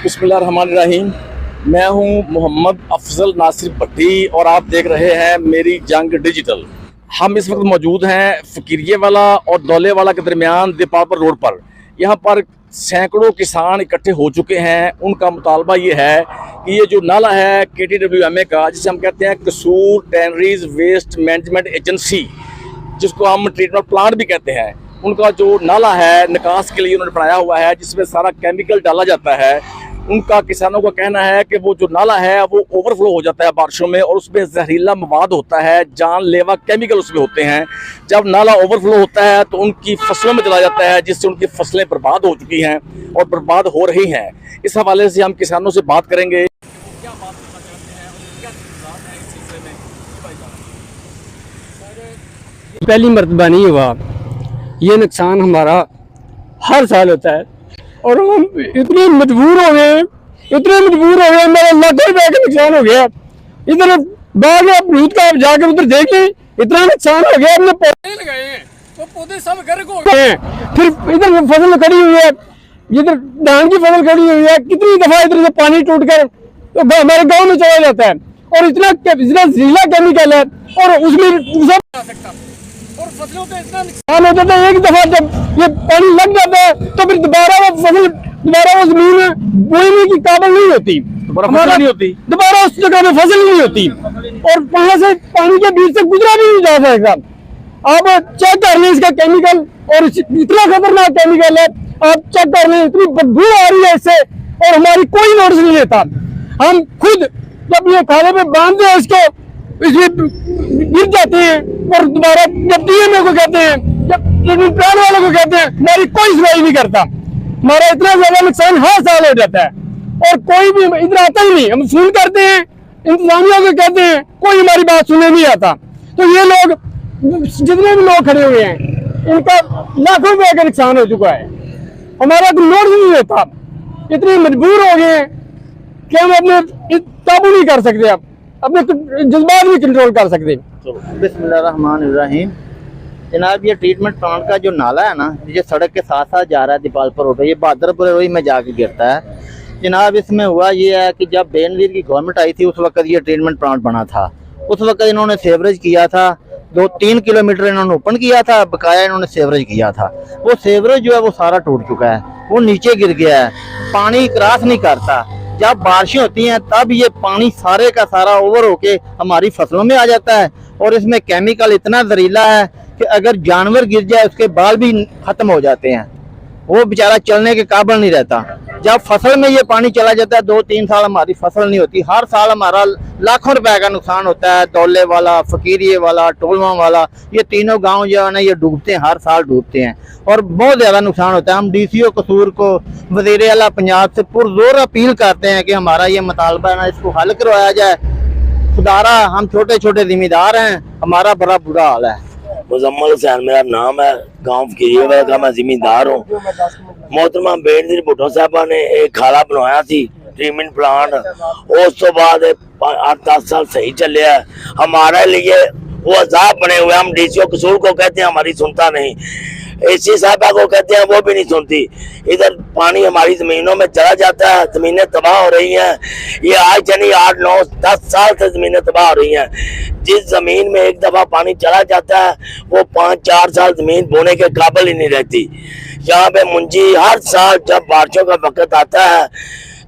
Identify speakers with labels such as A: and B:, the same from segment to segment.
A: बिस्मिल्लाहिर्रहमानिर्रहीम। मैं हूं मोहम्मद अफजल नासिर भट्टी और आप देख रहे हैं मेरी जंग डिजिटल। हम इस वक्त मौजूद हैं फकीरिये वाला और दौले वाला के दरमियान दीपालपुर रोड पर। यहाँ पर सैकड़ों किसान इकट्ठे हो चुके हैं। उनका मुतालबा ये है कि ये जो नाला है KTWMA का, जिसे हम कहते हैं कसूर टैनरीज वेस्ट मैनेजमेंट एजेंसी, जिसको हम ट्रीटमेंट प्लांट भी कहते हैं, उनका जो नाला है निकास के लिए उन्होंने बनाया हुआ है, जिसमें सारा केमिकल डाला जाता है। उनका किसानों का कहना है कि वो जो नाला है वो ओवरफ्लो हो जाता है बारिशों में और उसमें जहरीला मवाद होता है, जानलेवा केमिकल उसमें होते हैं। जब नाला ओवरफ्लो होता है तो उनकी फसलों में चला जाता है, जिससे उनकी फसलें बर्बाद हो चुकी हैं और बर्बाद हो रही हैं। इस हवाले से हम किसानों से बात करेंगे। क्या बात करना चाहते हैं और क्या इंतजाम है इस सिलसिले में?
B: पहली मर्तबा नहीं हुआ, ये नुकसान हमारा हर साल होता है और हम इतने मजबूर हो गए, मेरा लाखों रुपए का नुकसान हो गया। इधर बाग अमरूद का जाकर उधर देखें, इतना नुकसान हो गया। हमने पौधे लगाए हैं, वो पौधे सब गर्क हो गए हैं। फिर इधर फसल खड़ी हुई है, इधर धान की फसल खड़ी हुई है। कितनी दफा इधर से पानी टूट कर तो हमारे गाँव में चला जाता है और इतना जहरीला केमिकल है और उसमें और फसलों पे इतना नुकसान हो जाता है। एक दफा जब ये पानी लग जाता है तो फिर दोबारा वो जमीन बोने की काबिल नहीं होती, दोबारा उस जगह में फसल नहीं होती और वहां से पानी के बीच से गुजरा भी नहीं जा सकता। आप चेक कर लें इसका केमिकल, और इतना खतरनाक केमिकल है, आप चेक कर लें। इतनी बदबू आ रही है इससे और हमारी कोई नोटिस नहीं लेता। हम खुद जब ये खाले पे बांधते हैं इसको, इसमें गिर जाते हैं और दोबारा जब DMA को कहते हैं, जब ट्रीटमेंट प्लांट वालों को कहते हैं, हमारी कोई सुनवाई नहीं करता। हमारा इतना ज्यादा नुकसान हर साल हो जाता है और कोई भी इधर आता ही नहीं। हम फोन करते हैं, इंतजामिया को कहते हैं, कोई हमारी बात सुनने नहीं आता। तो ये लोग, जितने भी लोग खड़े हुए हैं, इनका लाखों रुपए का नुकसान हो चुका है। हमारा तो नोट नहीं लेता। इतने मजबूर हो गए कि हम अपने काबू नहीं कर सकते, अब अपने जज्बात भी कंट्रोल कर सकते।
C: बिस्मिल्लाहिर्रहमानिर्रहीम। जनाब, ये ट्रीटमेंट प्लांट का जो नाला है ना, ये सड़क के साथ साथ जा रहा है दीपालपुर रोड, ये बहादुरपुर रोड में जाके गिरता है। जनाब, इसमें हुआ ये है कि जब बेनजीर की गवर्नमेंट आई थी उस वक्त ये ट्रीटमेंट प्लांट बना था। उस वक्त इन्होंने सेवरेज किया था, 2-3 किलोमीटर इन्होंने ओपन किया था, बकाया इन्होंने सेवरेज किया था। वो सेवरेज जो है वो सारा टूट चुका है, वो नीचे गिर गया है, पानी क्रॉस नहीं करता। जब बारिशें होती हैं तब ये पानी सारे का सारा ओवर होके हमारी फसलों में आ जाता है और इसमें केमिकल इतना जहरीला है कि अगर जानवर गिर जाए उसके बाल भी खत्म हो जाते हैं, वो बेचारा चलने के काबिल नहीं रहता। जब फसल में ये पानी चला जाता है 2-3 साल हमारी फसल नहीं होती। हर साल हमारा लाखों रुपए का नुकसान होता है। दौले वाला, फकीरिये वाला, टोलवा वाला, ये तीनों गांव जो है ना ये डूबते हैं, हर साल डूबते हैं और बहुत ज्यादा नुकसान होता है। हम DCO कसूर को, वज़ीर आला पंजाब से पुरजोर अपील करते हैं कि हमारा ये मुतालबा है ना, इसको हल करवाया जाए। खुदारा, हम छोटे छोटे जिम्मेदार हैं, हमारा बड़ा बुरा हाल है।
D: मुजम्मल हुसैन मेरा नाम है, गांव फकीरिये का मैं जिम्मेदार हूँ। मोहतरमा बेनजीर भुट्टो साहबा ने एक खाला बनवाया थी ट्रीटमेंट प्लांट, उस तो बाद 8-10 साल सही चले। हमारे लिए वो अजाब बने हुए। हम DCO कसूर को कहते हैं, हमारी सुनता नहीं। AC साहबा को कहते हैं, वो भी नहीं सुनती। इधर पानी हमारी जमीनों में चला जाता है, जमीनें तबाह हो रही हैं। ये आज यानी 8-9-10 साल से जमीनें तबाह हो रही हैं। जिस जमीन में एक दफा पानी चला जाता है वो 5-4 साल जमीन बोने के काबिल ही नहीं रहती। यहाँ पे मुंजी हर साल जब बारिशों का वक्त आता है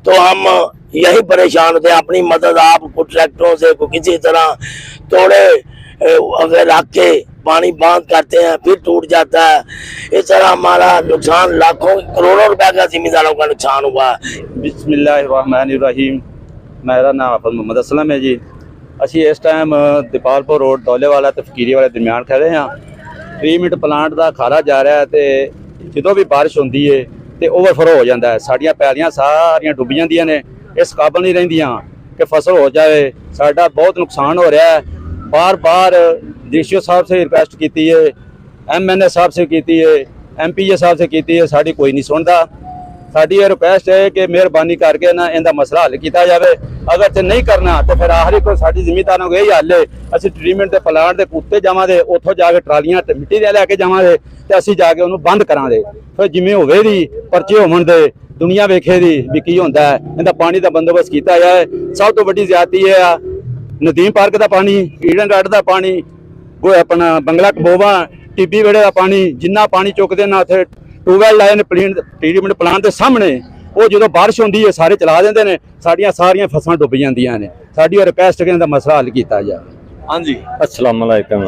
D: तो हम यही परेशान होते हैं। अपनी मदद आप को ट्रैक्टरों से को किसी तरह तोड़े अगर रख के पानी बांध करते हैं, फिर टूट जाता है। इस तरह हमारा नुकसान लाखों करोड़ों रुपए का जिम्मेदारों का नुकसान हुआ है।
E: बिस्मिल्लाहिर्रहमानिर्रहीम। मेरा नाम मोहम्मद असलम है जी। ਅਸੀਂ ਇਸ ਟਾਈਮ ਦੀਪਾਲਪੁਰ ਰੋਡ ਦੌਲੇ ਵਾਲਾ ਤੇ ਫਕੀਰੀ ਵਾਲੇ ਦਰਮਿਆਨ ਖੜੇ ਹਾਂ। ਟ੍ਰੀਟਮੈਂਟ ਪਲਾਂਟ ਦਾ ਖਾਲਾ ਜਾ ਰਿਹਾ ਤੇ ਜਦੋਂ ਵੀ ਬਾਰਿਸ਼ ਹੁੰਦੀ ਏ ਤੇ ਓਵਰਫਲੋ ਹੋ ਜਾਂਦਾ ਹੈ। ਸਾਡੀਆਂ ਪੈਲੀਆਂ ਸਾਰੀਆਂ ਡੁੱਬ ਜਾਂਦੀਆਂ ਨੇ, ਇਸ ਕਾਬਲ ਨਹੀਂ ਰਹਿੰਦੀਆਂ ਕਿ ਫਸਲ ਹੋ ਜਾਵੇ। ਸਾਡਾ ਬਹੁਤ ਨੁਕਸਾਨ ਹੋ ਰਿਹਾ ਹੈ। बार DCO साहब से रिक्वेस्ट की है, MNA साहब से की है, MPA साहब से की है, साड़ी कोई नहीं सुनता। ਸਾਡੀ ਇਹ ਰਿਕੁਐਸਟ ਹੈ ਕਿ ਮਿਹਰਬਾਨੀ ਕਰਕੇ ਨਾ ਇਹਦਾ ਮਸਲਾ ਹੱਲ ਕੀਤਾ ਜਾਵੇ। ਅਗਰ ਤੇ ਨਹੀਂ ਕਰਨਾ ਤੇ ਫਿਰ ਆਖਰੀ ਕੋਈ ਸਾਡੀ ਜ਼ਿਮੀਂਦਾਰਾਂ ਨੂੰ ਇਹ ਹੱਲ ਹੈ, ਅਸੀਂ ਟ੍ਰੀਟਮੈਂਟ ਦੇ ਪਲਾਂਟ ਦੇ ਉੱਤੇ ਜਾਵਾਂਗੇ, ਉੱਥੋਂ ਜਾ ਕੇ ਟਰਾਲੀਆਂ ਤੇ ਮਿੱਟੀ ਦੇ ਲੈ ਕੇ ਜਾਵਾਂਗੇ ਤੇ ਅਸੀਂ ਜਾ ਕੇ ਉਹਨੂੰ ਬੰਦ ਕਰਾਂਗੇ। ਫਿਰ ਜਿਵੇਂ ਹੋਵੇ ਦੀ ਪਰਚੇ ਹੋਣ ਦੇ, ਦੁਨੀਆ ਵੇਖੇ ਦੀ ਵੀ ਕੀ ਹੁੰਦਾ ਹੈ। ਇਹਦਾ ਪਾਣੀ ਦਾ ਬੰਦੋਬਸਤ ਕੀਤਾ ਜਾਏ। ਸਭ ਤੋਂ ਵੱਡੀ ਜ਼ਿਆਦਤੀ ਇਹ ਆ ਨਦੀਮ ਪਾਰਕ ਦਾ ਪਾਣੀ, ਈਡਨ ਗਾਰਡ ਦਾ ਪਾਣੀ, ਕੋਈ ਆਪਣਾ ਬੰਗਲਾ ਕਬੋਵਾ, ਟਿੱਬੀ ਵੇੜੇ ਦਾ ਪਾਣੀ, ਜਿੰਨਾ ਪਾਣੀ ਚੁੱਕਦੇ ਨਾ ਉੱਥੇ ਟਿਊਬਵੈਲ ਲਾਏ ਨੇ ਟ੍ਰੀਟਮੈਂਟ ਪਲਾਂਟ ਦੇ ਸਾਹਮਣੇ, ਉਹ ਜਦੋਂ ਬਾਰਿਸ਼ ਹੁੰਦੀ ਹੈ ਸਾਰੇ ਚਲਾ ਦਿੰਦੇ ਨੇ, ਸਾਡੀਆਂ ਸਾਰੀਆਂ ਫਸਲਾਂ ਡੁੱਬ ਜਾਂਦੀਆਂ ਨੇ। ਸਾਡੀ ਉਹ ਰਿਕੁਐਸਟ ਕਿ ਇਹਦਾ ਮਸਲਾ ਹੱਲ ਕੀਤਾ ਜਾਵੇ।
A: ਹਾਂਜੀ,
B: अस्सलाम वालेकुम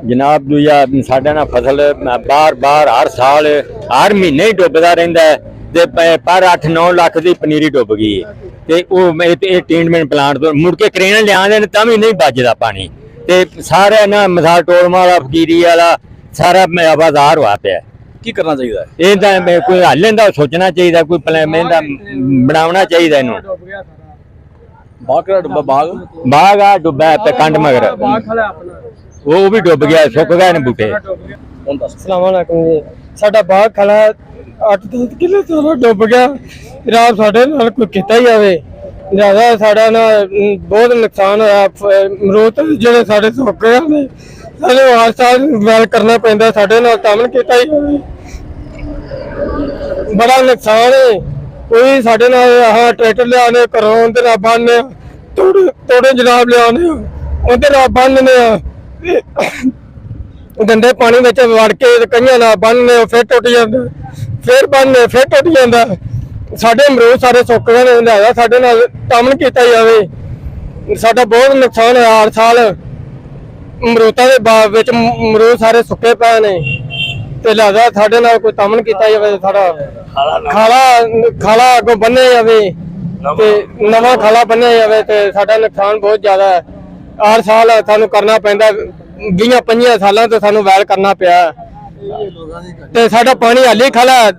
B: जनाब दूजा साडा ना फसल बार बार हर साल हर महीने ही डुबदा रहिंदा है ते पर 8-9 लाख दी पनीरी डुब गई ते ओह ट्रीटमेंट प्लांट तो मुड़ के क्रेन लिआंदे ने तां भी नहीं बचदा पानी ते सारे ना मिसाल टोलमा वाला फकीरी वाला सारा आबादार हुआ पिया।
A: ਕੀ ਕਰਨਾ ਚਾਹੀਦਾ ਹੈ?
B: ਇਹਦਾ ਕੋਈ ਹੱਲ ਇਹਦਾ ਸੋਚਣਾ ਚਾਹੀਦਾ, ਕੋਈ ਪਲਾਨ ਇਹਦਾ ਬਣਾਉਣਾ ਚਾਹੀਦਾ ਇਹਨੂੰ।
A: ਬਾਗ ਕਿਹੜਾ ਡੁੱਬਾ?
B: ਬਾਗ ਆ ਡੁੱਬਾ ਤੇ ਕੰਡ ਮਗਰ ਉਹ ਵੀ ਡੁੱਬ ਗਿਆ, ਸੁੱਕ ਗਏ ਨੇ ਬੂਟੇ।
A: ਹੁਣ ਦੱਸ।
B: अस्सलाम वालेकुम जी, ਸਾਡਾ ਬਾਗ ਖਲਾ 8-10 ਕਿੱਲੇ ਤੋਂ ਡੁੱਬ ਗਿਆ। ਰਾਤ ਸਾਡੇ ਨਾਲ ਕੋਈ ਕੀਤਾ ਹੀ ਆਵੇ ਜ਼ਿਆਦਾ ਸਾਡਾ ਨਾ ਬਹੁਤ ਨੁਕਸਾਨ ਹੋਇਆ। ਅਮਰੂਦ ਜਿਹੜੇ ਸਾਡੇ ਸੁੱਕ ਗਏ ਨੇ, ਸਾਨੂੰ ਹਰ ਸਾਲ ਵੈਲ ਕਰਨਾ ਪੈਂਦਾ। ਸਾਡੇ ਨਾਲ ਤਾਮਨ ਕੀਤਾ ਹੀ ਹੋਵੇ, ਬੜਾ ਨੁਕਸਾਨ ਹੈ। ਕੋਈ ਸਾਡੇ ਨਾਲ ਆਹ ਟਰੈਕਟਰ ਲਿਆਣੇ ਘਰੋਂ ਉਹਦੇ ਨਾਲ ਬੰਨ੍ਹਨੇ, ਤੋੜੇ ਜਨਾਬ ਲਿਆਣੇ ਉਹਦੇ ਨਾਲ ਬੰਨ੍ਹਨੇ, ਗੰਦੇ ਪਾਣੀ ਵਿੱਚ ਵੜ ਕੇ ਕਈਆਂ ਨਾਲ ਬੰਨ੍ਹਨੇ, ਫਿਰ ਟੁੱਟ ਜਾਂਦਾ, ਫਿਰ ਬੰਨ੍ਹਨੇ, ਫਿਰ ਟੁੱਟ ਜਾਂਦਾ। ਸਾਡੇ ਅਮਰੂਦ ਸਾਰੇ ਸੁੱਕ ਗਏ ਨੇ, ਲਿਆਇਆ ਸਾਡੇ ਨਾਲ ਤਾਮਨ ਕੀਤਾ ਜਾਵੇ। ਸਾਡਾ ਬਹੁਤ ਨੁਕਸਾਨ ਹੋਇਆ। ਹਰ ਸਾਲ ਅਮਰੂਦਾਂ ਦੇ ਬਾਗ ਵਿੱਚ ਅਮਰੂਦ ਸਾਰੇ ਸੁੱਕੇ ਪਏ ਨੇ ਤੇ ਲਿਆਦਾ ਸਾਡੇ ਨਾਲ ਕੋਈ ਤਾਮਨ ਕੀਤਾ ਜਾਵੇ। ਸਾਡਾ ਖਾਲਾ ਅੱਗੋਂ ਬੰਨਿਆ ਜਾਵੇ ਤੇ ਨਵਾਂ ਖਾਲਾ ਬੰਨਿਆ ਜਾਵੇ ਤੇ ਸਾਡਾ ਨੁਕਸਾਨ ਬਹੁਤ ਜ਼ਿਆਦਾ ਹੈ। ਹਰ ਸਾਲ ਸਾਨੂੰ ਕਰਨਾ ਪੈਂਦਾ, 20-25 ਸਾਲਾਂ ਤੋਂ ਸਾਨੂੰ ਵੈਲ ਕਰਨਾ ਪਿਆ ਤੇ ਸਾਡਾ ਪਾਣੀ ਹਾਲੇ ਖਾਲਾ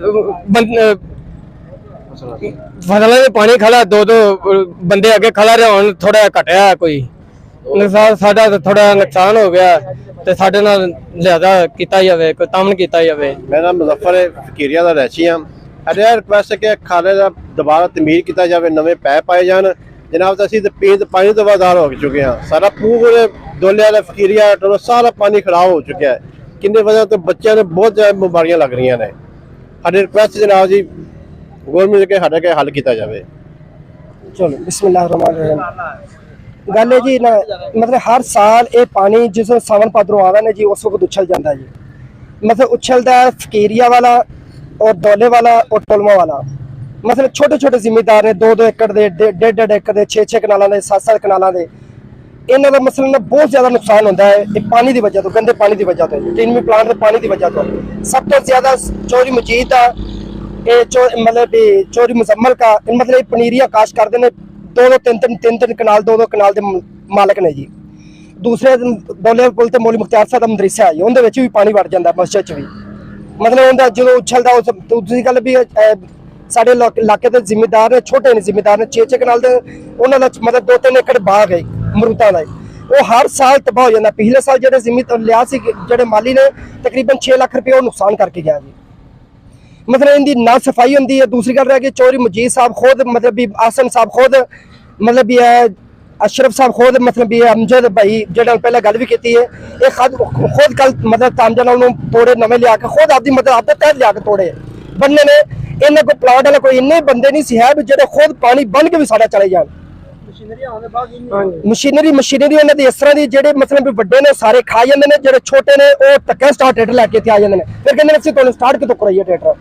B: ਫਸਲਾਂ ਦੇ ਪਾਣੀ ਖੜਾ, ਦੋ ਬੰਦੇ ਅੱਗੇ ਖੜਾ ਰਹੇ, ਹੁਣ ਥੋੜਾ ਘਟਿਆ। ਕੋਈ ਨੁਕਸਾਨ ਸਾਡਾ ਥੋੜਾ ਨੁਕਸਾਨ ਹੋ ਗਿਆ ਤੇ ਸਾਡੇ ਨਾਲ ਲਿਆਦਾ ਕੀਤਾ ਜਾਵੇ, ਕੋਈ ਤਾਮਨ ਕੀਤਾ ਜਾਵੇ।
F: ਮੇਰਾ ਨਾਮ ਮੁਜ਼ੱਫਰ ਹੈ, ਫਕੀਰੀਆ ਦਾ ਰਹਿਸ਼ੀ ਹਾਂ। ਸਾਡੇ ਇਹ ਰਿਕੁਐਸਟ ਹੈ ਕਿ ਖਾਲੇ ਦਾ ਦੁਬਾਰਾ ਤਮੀਰ ਕੀਤਾ ਜਾਵੇ, ਨਵੇਂ ਪੈਪ ਪਾਏ ਜਾਣ। ਜਨਾਬ ਤਾਂ ਅਸੀਂ ਤਾਂ ਪੀਣ ਦੇ ਪਾਣੀ ਤੋਂ ਬਾਜ਼ਾਰ ਹੋ ਚੁੱਕੇ ਹਾਂ। ਸਾਰਾ ਪੂਰੇ ਦੋਲੇ ਵਾਲਾ ਫਕੀਰੀਆ ਟੋਲੋ ਸਾਰਾ ਪਾਣੀ ਖਰਾਬ ਹੋ ਚੁੱਕਿਆ ਹੈ। ਕਿੰਨੇ ਵਜ੍ਹਾ ਤੋਂ ਬੱਚਿਆਂ ਨੂੰ ਬਹੁਤ ਜ਼ਿਆਦਾ ਬਿਮਾਰੀਆਂ ਲੱਗ ਰਹੀਆਂ ਨੇ। ਸਾਡੀ ਰਿਕੁਐਸਟ ਜਨਾਬ ਜੀ ਗੌਰਮੈਂਟ ਕੇ ਸਾਡਾ ਕੇ ਹੱਲ ਕੀਤਾ ਜਾਵੇ।
G: चलो बिस्मिल्लाहिर्रहमानिर्रहीम। गल है जी ना, मतलब हर साल ये पानी जिस सावन भादरों आवा ना जी उस वक्त उछल जाता है जी। मतलब उछलता है फकीरिया वाला और दौले वाला और टोलमा वाला। मतलब छोटे छोटे जिमीदार ने 2-2 एकड़ दे, 1.5 एकड़ दे, 6-6 कनालों के, 7-7 कनालों के, इन्हों का मसला ना बहुत ज्यादा नुकसान होता है। ये पानी की वजह तो, गंदे पानी की वजह तो, ट्रीटमेंट प्लांट के पानी की वजह तो। सब तो ज्यादा चोरी मजीद का मतलब चोरी मुजम्मल का, मतलब पनीरिया काश करते हैं 2-3 कनाल, 2-2 कनाल के मालक ने जी। दूसरे दौले पुल ते मौली मुख्तियार साहब का मदरसा है, उनके भी पानी वड़ जाता मस्जिद च भी। मतलब उनका जो उछलता दूसरी गल भी साढ़े इलाके के जिम्मेदार ने, छोटे ने जिम्मेदार ने 6-6 कनाल के, उन्होंने मतलब 2-3 एकड़ बाग है अमरूदां का, वो हर साल तबाह हो जाता। पिछले साल जो जिम्मेदार लिया जो माली ने तकरीबन 6 लाख रुपये नुकसान करके गया जी। मतलब इनकी ना सफाई होंगी है। दूसरी गल रह गई चौधरी मजीद साहब खुद, मतलब भी आसन साहब खुद, मतलब भी है अशरफ साहब खुद, मतलब भी अमजद भाई जो पहले गल भी की है, ये खुद कल मतलब तामजा तोड़े नवे लिया के खुद आपकी मतलब आपके तहत लिया के तोड़े बनने ने। इन्हें कोई प्लाट वाला कोई इन्ने बंदे नहीं सी है जो खुद पानी बन के भी साढ़ा चले जाए। मशीनरी उन्होंने इस तरह की जो मतलब भी बड़े ने सारे खा जाते हैं, जो छोटे ने वो धक्के स्टार्ट ट्रैक्टर लैके आ जाते हैं। फिर कहते हैं तुम स्टार्ट कितों कराइए ट्रैक्टर।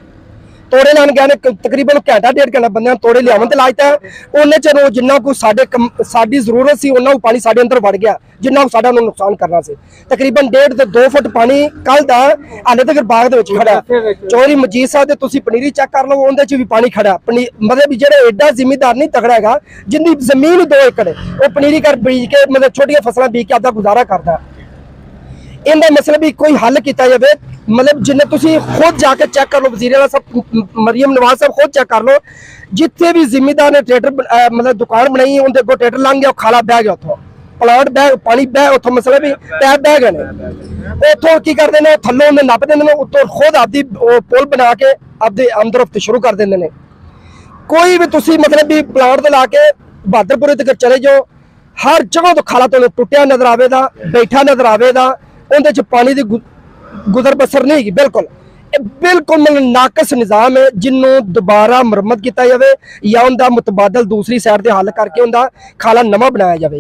G: तोड़े लाने गए तकरीबन घंटा 1.5 घंटा बंद तोड़े लिया तो लाजता है। उन्हें चलो जिन्ना को साड़ी जरूरत सी उन्ना पानी साढ़े अंदर वड़ गया, जिन्ना साढ़ा नुकसान करना से। तकरीबन 1.5 से 2 फुट पानी कल का हाले तक बाग दे खड़ा। चौधरी मजीद साहब तुसी पनीरी चेक कर लो, उनदे च भी पानी खड़ा। मतलब जो एडा जिमीदार नहीं तगड़ा है जिंदी जमीन 2 एकड़ वो पनीरी कर बीज के मतलब छोटिया फसलें बीज के आपका गुजारा करता है। इनका मसला भी कोई हल किया जाए। मतलब जिन्हें तुसी खुद जाके चेक कर लो, वजीर आला साहब मरियम नवाज साहब खुद चेक कर लो, जितने भी जिम्मेदार ने ट्रेडर मतलब दुकान बनाई उनके अगो ट्रेडर लंघ गया, खाला बह गया उतो ਪਲਾਂਟ ਬਹਿ ਪਾਣੀ ਬਹਿ ਉੱਥੋਂ ਮਸਲਾ ਵੀ ਪੈਪ ਬਹਿ ਗਏ ਨੇ ਉੱਥੋਂ ਕੀ ਕਰਦੇ ਨੇ ਥੱਲੋਂ ਉਹਨੇ ਨੱਪ ਦਿੰਦੇ ਨੇ ਉੱਤੋਂ ਖੁਦ ਆਪਦੀ ਉਹ ਪੁਲ ਬਣਾ ਕੇ ਆਪਦੇ ਆਮਦ-ਰਫਤ ਸ਼ੁਰੂ ਕਰ ਦਿੰਦੇ ਨੇ। ਕੋਈ ਵੀ ਤੁਸੀਂ ਮਤਲਬ ਵੀ ਪਲਾਂਟ ਤੇ ਲਾ ਕੇ ਬਹਾਦਰਪੁਰੇ ਤੱਕ ਚਲੇ ਜਾਓ ਹਰ ਜਗ੍ਹਾ ਤੋਂ ਖਾਲਾ ਤੁਹਾਨੂੰ ਟੁੱਟਿਆ ਨਜ਼ਰ ਆਵੇਗਾ ਬੈਠਾ ਨਜ਼ਰ ਆਵੇਗਾ ਉਹਦੇ ਚ ਪਾਣੀ ਦੀ ਗੁਜ਼ਰ ਬਸਰ ਨਹੀਂ ਹੈਗੀ ਬਿਲਕੁਲ। ਇਹ ਬਿਲਕੁਲ ਮਤਲਬ ਨਾਕਸ ਨਿਜ਼ਾਮ ਹੈ ਜਿਹਨੂੰ ਦੁਬਾਰਾ ਮੁਰੰਮਤ ਕੀਤਾ ਜਾਵੇ ਜਾਂ ਉਹਦਾ ਮੁਤਬਾਦਲ ਦੂਸਰੀ ਸਾਈਡ ਤੇ ਹੱਲ ਕਰਕੇ ਉਹਦਾ ਖਾਲਾ नवा बनाया जाए।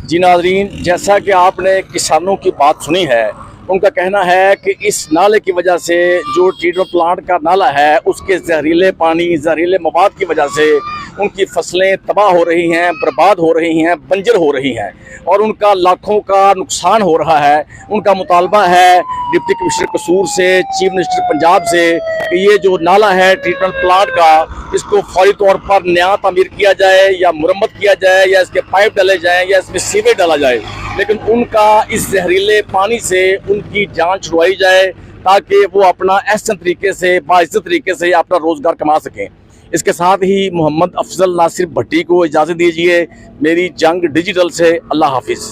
A: जी नाजरीन, जैसा कि आपने किसानों की बात सुनी है, उनका कहना है कि इस नाले की वजह से जो ट्रीटमेंट प्लांट का नाला है उसके जहरीले पानी जहरीले मवाद की वजह से उनकी फसलें तबाह हो रही हैं, बर्बाद हो रही हैं, बंजर हो रही हैं और उनका लाखों का नुकसान हो रहा है। उनका मुतालबा है डिप्टी कमिश्नर कसूर से, चीफ मिनिस्टर पंजाब से कि ये जो नाला है ट्रीटमेंट प्लांट का इसको फौरी तौर पर नया तामीर किया जाए या मुरम्मत किया जाए या इसके पाइप डाले जाएँ या इसमें सीवेज डाला जाए, लेकिन उनका इस जहरीले पानी से उनकी जान छुड़वाई जाए ताकि वो अपना एहसन तरीके से बाइज्जत तरीके से अपना रोज़गार कमा सकें। इसके साथ ही मोहम्मद अफजल नासिर भट्टी को इजाज़त दीजिए। मेरी जंग डिजिटल से अल्लाह हाफिज़।